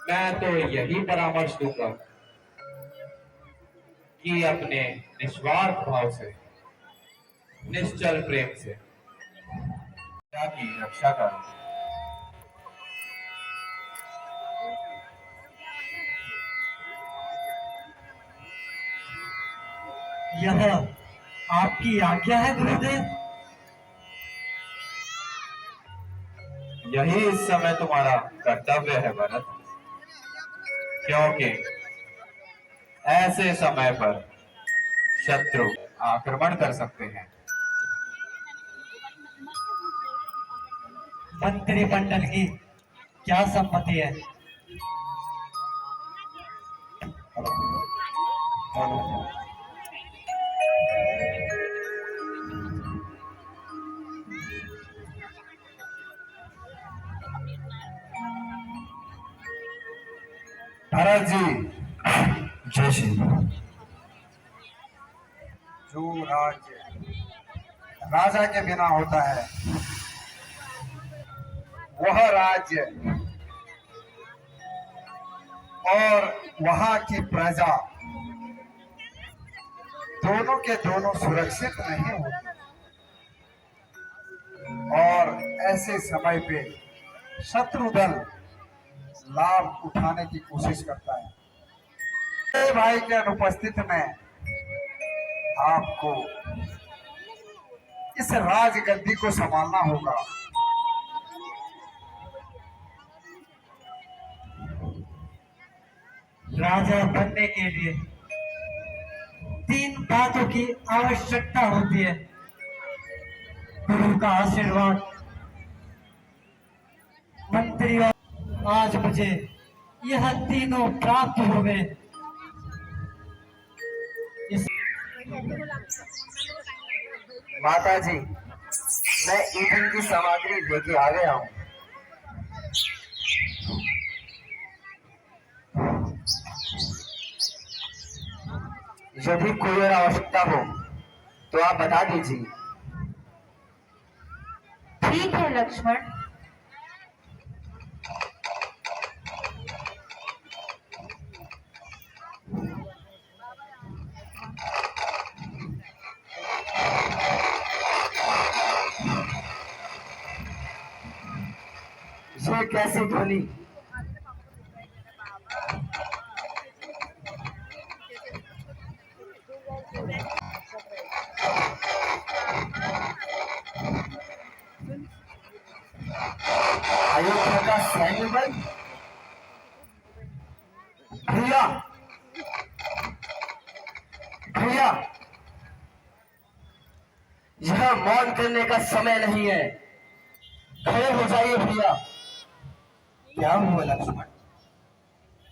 मैं तो यही परामर्श दूंगा कि अपने निस्वार्थ भाव से, निश्चल प्रेम से प्रजा की रक्षा करो। यह आपकी आज्ञा है गुरुदेव। यही इस समय तुम्हारा कर्तव्य है भरत, क्योंकि ऐसे समय पर शत्रु आक्रमण कर सकते हैं। मंत्रिमंडल की क्या सम्मति है? भरत जी, जय श्री राम। जो राज्य राजा के बिना होता है, वह राज्य और वहां की प्रजा दोनों के दोनों सुरक्षित नहीं होते। और ऐसे समय पे शत्रु दल लाभ उठाने की कोशिश करता है। मेरे भाई के अनुपस्थित में आपको इस राजगद्दी को संभालना होगा। राजा बनने के लिए 3 बातों की आवश्यकता होती है। गुरु का आशीर्वाद, मंत्री, और आज मुझे यह तीनों प्राप्त हो गए। इस माता जी, मैं ईंधन की सामग्री लेके आ गया हूँ। यदि कोई और आवश्यकता हो तो आप बता दीजिए। ठीक है लक्ष्मण। ये कैसी ध्वनि? अयोध्या का सैन्य बल? भैया, भैया, यह मौन करने का समय नहीं है। खड़े हो जाइए भैया। क्या हुआ लक्ष्मण?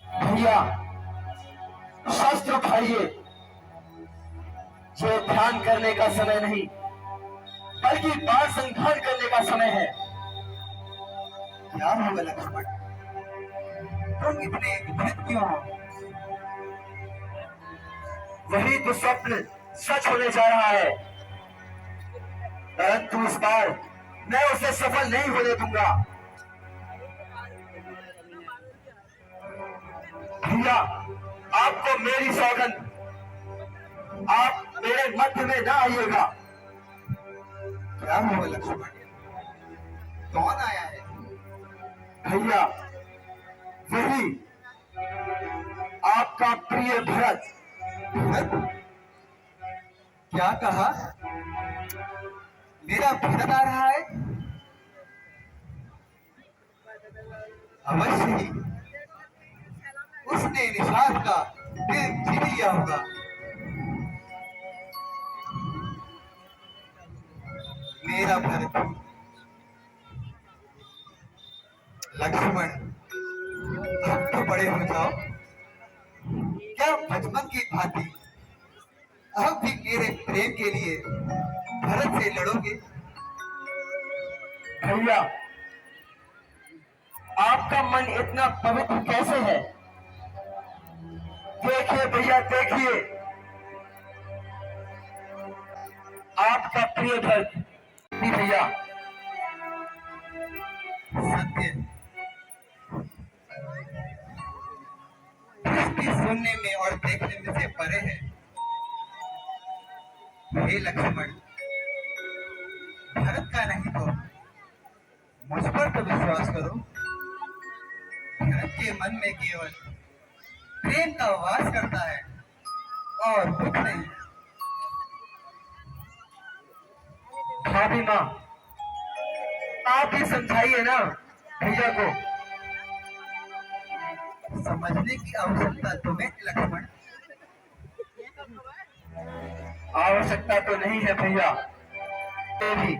भैया, शस्त्र उठाइए। ये ध्यान करने का समय नहीं, बल्कि बाण संधान करने का समय है। क्या हुआ लक्ष्मण? तुम इतने विचलित क्यों हो? वही तो स्वप्न सच होने जा रहा है, परंतु इस बार मैं उसे सफल नहीं होने दूंगा। भैया, आपको मेरी सौगंध, आप मेरे मध्य में ना आइएगा। क्या हुआ लक्ष्मण? कौन आया है? भैया, वही आपका प्रिय भरत। भरत? क्या कहा? मेरा भरत आ रहा है? अवश्य ही उसने निषाद का दिल जीत लिया होगा। मेरा भरत। लक्ष्मण, अब तो बड़े हो जाओ। क्या बचपन की भांति अब भी मेरे प्रेम के लिए भरत से लड़ोगे? भैया, आपका मन इतना पवित्र कैसे है? देखिए भैया, देखिए, आपका प्रिय भरत। भैया, सत्य, सुनने में और देखने में से परे है। हे लक्ष्मण, भरत का नहीं तो मुझ पर तो विश्वास करो। भरत के मन में केवल प्रेम का वास करता है और कुछ नहीं। भाभी माँ, आप ही समझाइए ना भैया को। समझने की आवश्यकता तुम्हें लक्ष्मण। आवश्यकता तो नहीं है भैया, तो भी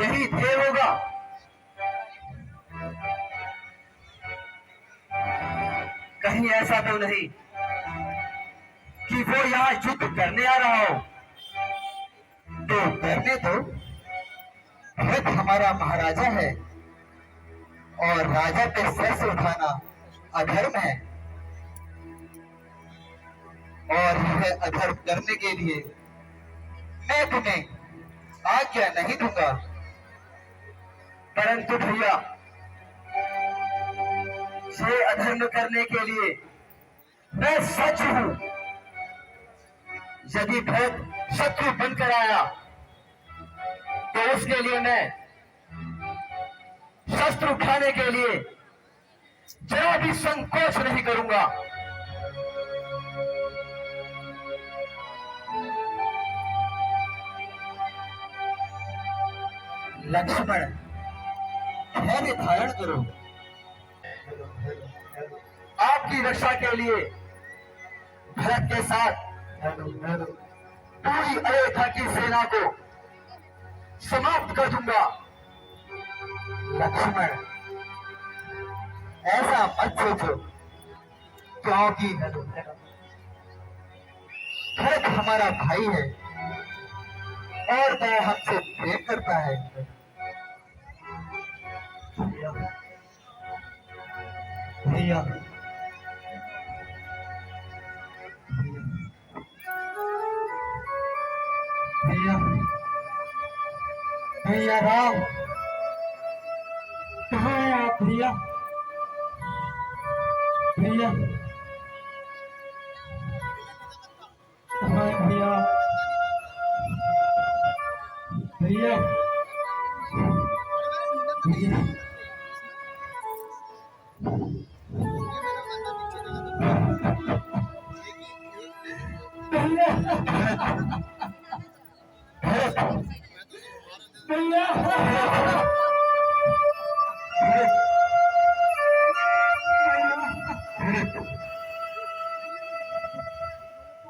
यही ध्येय होगा। कहीं ऐसा तो नहीं कि वो यहाँ युद्ध करने आ रहा हो। तो करने दो। भरत हमारा महाराजा है और राजा पे सर से उठाना अधर्म है, और यह अधर्म करने के लिए मैं तुम्हें आज्ञा नहीं दूंगा। परंतु भैया, ये अधर्म करने के लिए मैं सच हूं। यदि भरत शत्रु बनकर आया तो उसके लिए मैं शस्त्र उठाने के लिए जरा भी संकोच नहीं करूंगा। लक्ष्मण, धैर्य धारण करो। आपकी रक्षा के लिए भरत के साथ पूरी अयोध्या की सेना को समाप्त कर दूंगा। लक्ष्मण, ऐसा मत सोचो, क्योंकि भरत हमारा भाई है और वह हमसे प्रेम करता है। भैया भैया भैया राम, कहाँ हैं आप भैया? भैया कहाँ हैं भैया? भैया भैया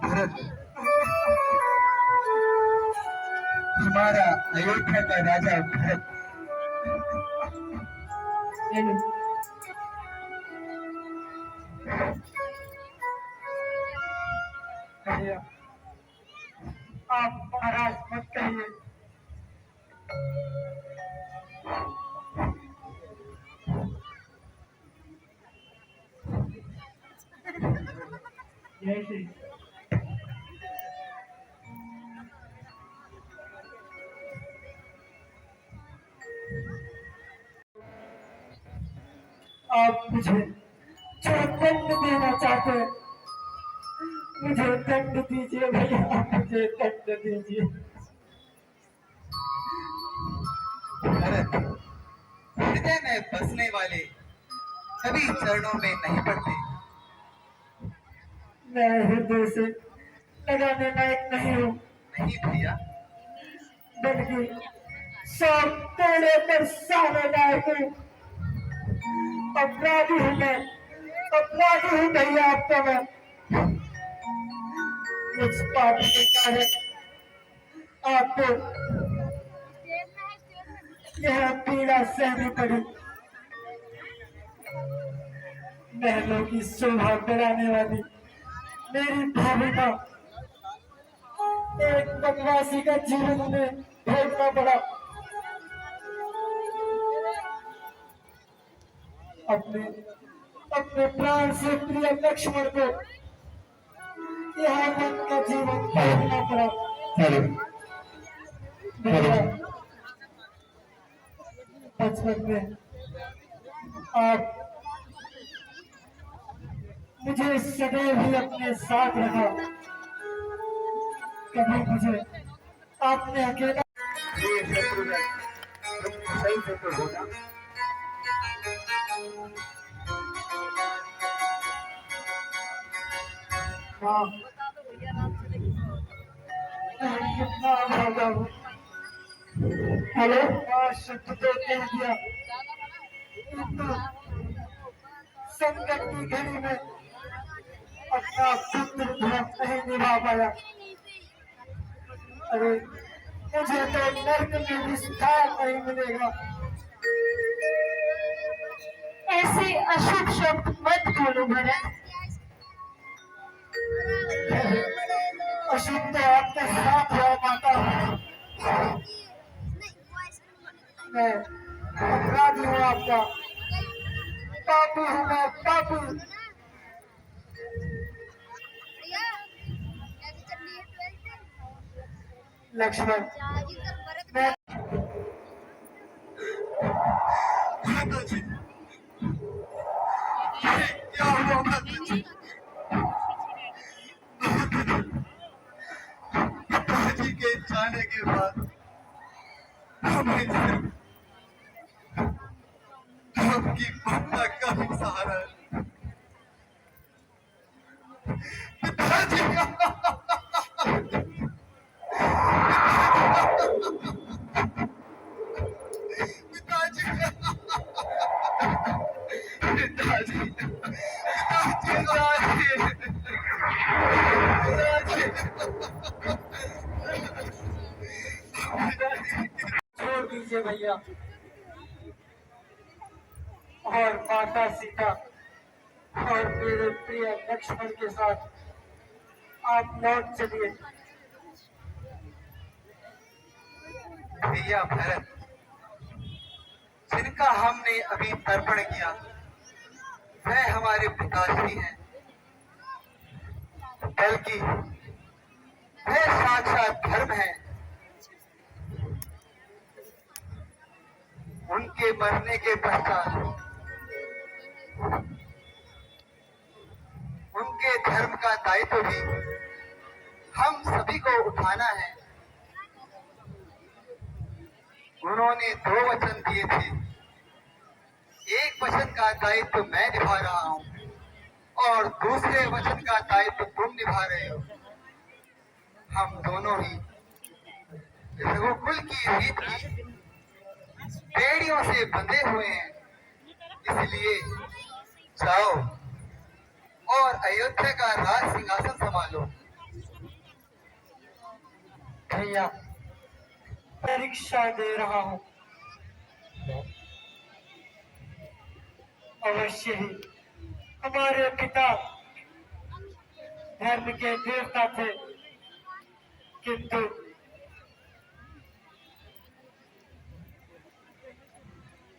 भरत हमारा अयोध्या का राजा भरत भैया, आप महाराज मत कहिए। यही आप मुझे जो दंड देना चाहते हैं, मुझे दंड दीजिए भैया, मुझे दंड दीजिए। भरत, हृदय में बसने वाले कभी चरणों में नहीं पड़ते। मैं हृदय से लगाने लायक नहीं हूँ, नहीं भैया, बल्कि सब तोड़े पर सारे लायक हूँ। अपराधी हूँ मैं, अपराधी हूँ भैया। आपको मैं उस पाप के कारण आपको यह पीड़ा सहनी पड़ी। महलों की शोभा बढ़ाने वाली मेरी भावना एक वनवासी का जीवन उन्हें भोगना पड़ा। अपने अपने प्राण से प्रिय लक्ष्मण को यहाँ मन का जीवन भोगना पड़ा। भैया, बचपन में आप मुझे सदैव ही अपने साथ रखा। कभी मुझे आपने अकेला ये शत्रुघ्न, तुम सही से तो हो ना? हाँ, मैं कितना भागा हूँ। हेलो, शब्द तो कह दिया, किंतु संकट की घड़ी में अपना पुत्र धर्म नहीं निभा पाया। अरे मुझे तो नर्क में विस्तार नहीं मिलेगा। ऐसे अशुभ शब्द मत बोलो भरत। अशुभ तो आपके साथ है माता। मैं अपराधी हूँ आपका, पापी हूँ मैं, पापी। लक्ष्मण, मैं माताजी, ये क्या हुआ माताजी? पिताजी के जाने के बाद हमें सिर्फ आपकी ममता का ही सहारा है। पिताजी, पिताजी, पिताजी, छोड़ दीजिए भैया, और माता सीता और मेरे प्रिय लक्ष्मण के साथ आप लौट चलिए। भैया भरत, जिनका हमने अभी तर्पण किया वह हमारे पिताश्री हैं, बल्कि वह साक्षात धर्म है। उनके मरने के पश्चात उनके धर्म का दायित्व भी हम सभी को उठाना है। उन्होंने 2 वचन दिए थे, एक वचन का दायित्व मैं निभा रहा हूं और दूसरे वचन का दायित्व तुम निभा रहे हो। हम दोनों ही रघुकुल की रीत की बेड़ियों से बंधे हुए हैं, इसलिए जाओ और अयोध्या का राज सिंहासन संभालो। भैया, परीक्षा दे रहा हूँ, अवश्य ही हमारे पिता धर्म के देवता थे, किंतु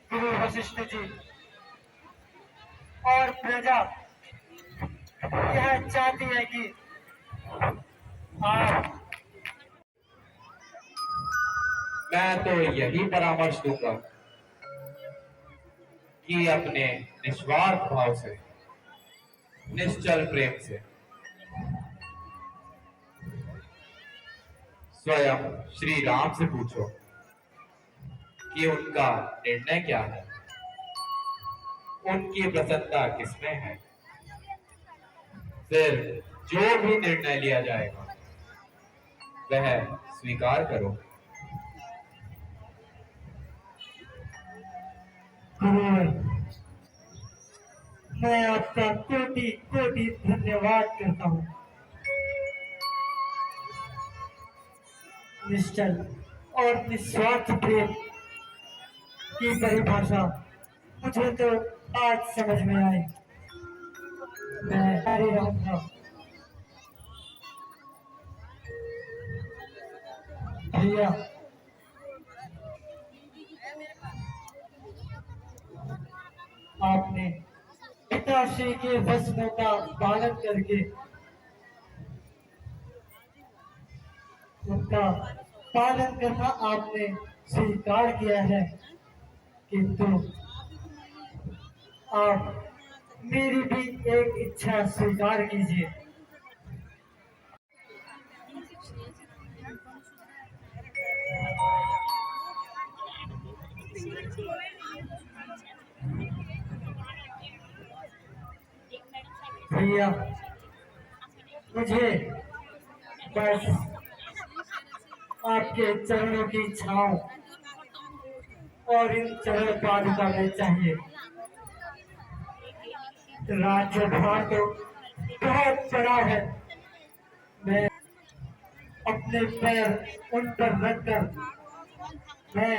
गुरु वशिष्ठ जी और प्रजा यह चाहती है कि आप मैं तो यही परामर्श दूंगा कि अपने निस्वार्थ भाव से, निश्चल प्रेम से स्वयं श्री राम से पूछो कि उनका निर्णय क्या है, उनकी प्रसन्नता किसमें है। फिर जो भी निर्णय लिया जाएगा वह स्वीकार करो। गुरुवर, मैं आपका कोटि कोटि धन्यवाद करता हूँ। निश्चल और निस्वार्थ प्रेम की परिभाषा मुझे तो आज समझ में आई। मैं हरे रहूंगा। भैया, आपने पिताश्री के वचनों का पालन करके उनका पालन करना आपने स्वीकार किया है, किंतु आप मेरी भी एक इच्छा स्वीकार कीजिए। भैया मुझे बस आपके चरणों की छांव और इन चरण पादुका में चाहिए। राज्य भार तो बहुत बड़ा है, मैं अपने पैर उन पर रखकर मैं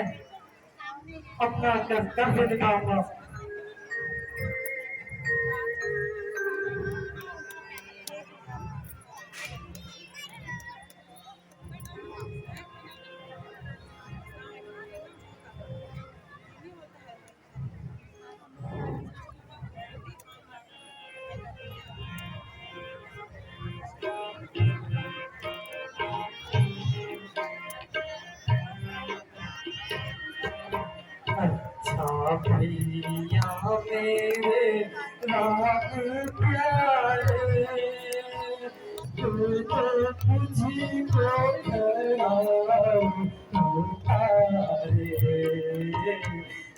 अपना कर्तव्य निभाऊंगा। अच्छा भैया मेरे राम प्यारे, तू तो मुझी को उतारे।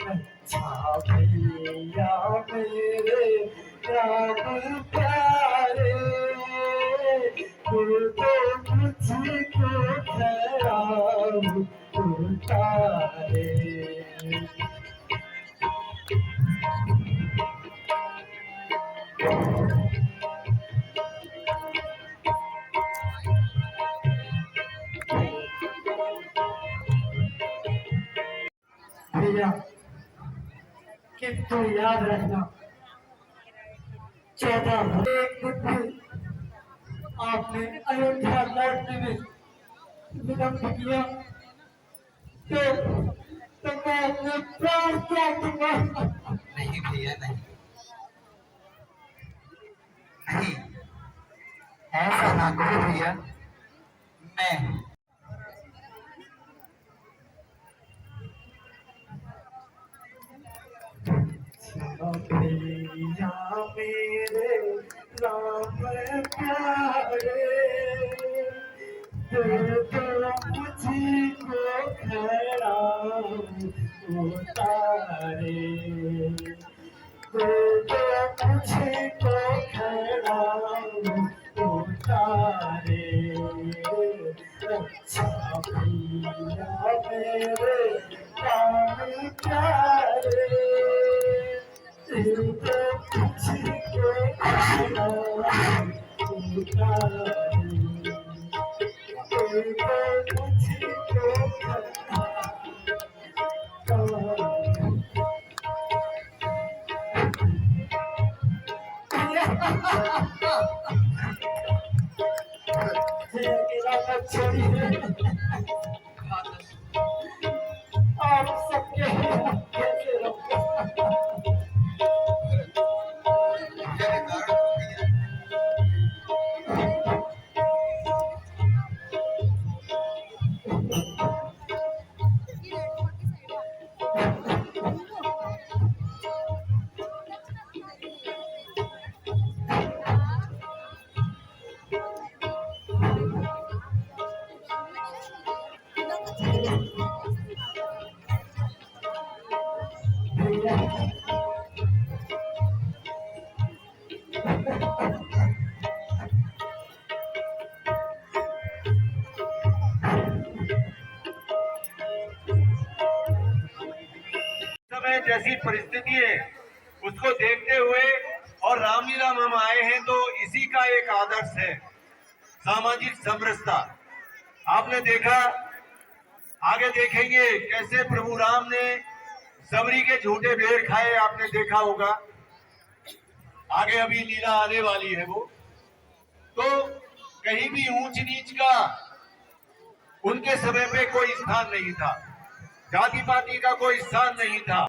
अच्छा भैया मेरे राम प्यारे, तू तो मुझी को उतारे। भैया किंतु याद रखना, 14 एक दिन आपने अयोध्या लौटने में विलंब किया तो मैं अपने प्राण त्याग दूंगा। नहीं भैया नहीं, नहीं ऐसा ना करो भैया। मैं भैया मेरे राम प्यारे, तो मुझी को खड़ा उतारे, तो मुझी को खड़ा उतारे। अच्छा भैया मेरे राम प्यारे, तो मुझी को खड़ा उतारे, तो मुझी को खड़ा आप सबके कैसे रहो। समय जैसी परिस्थिति है उसको देखते हुए और रामलीला में हम आए हैं तो इसी का एक आदर्श है सामाजिक समरसता। आपने देखा, आगे देखेंगे कैसे प्रभु राम ने सबरी के झूठे बेर खाए, आपने देखा होगा। आगे अभी लीला आने वाली है वो तो कहीं भी ऊंच नीच का उनके समय पे कोई स्थान नहीं था, जाति पाति का कोई स्थान नहीं था।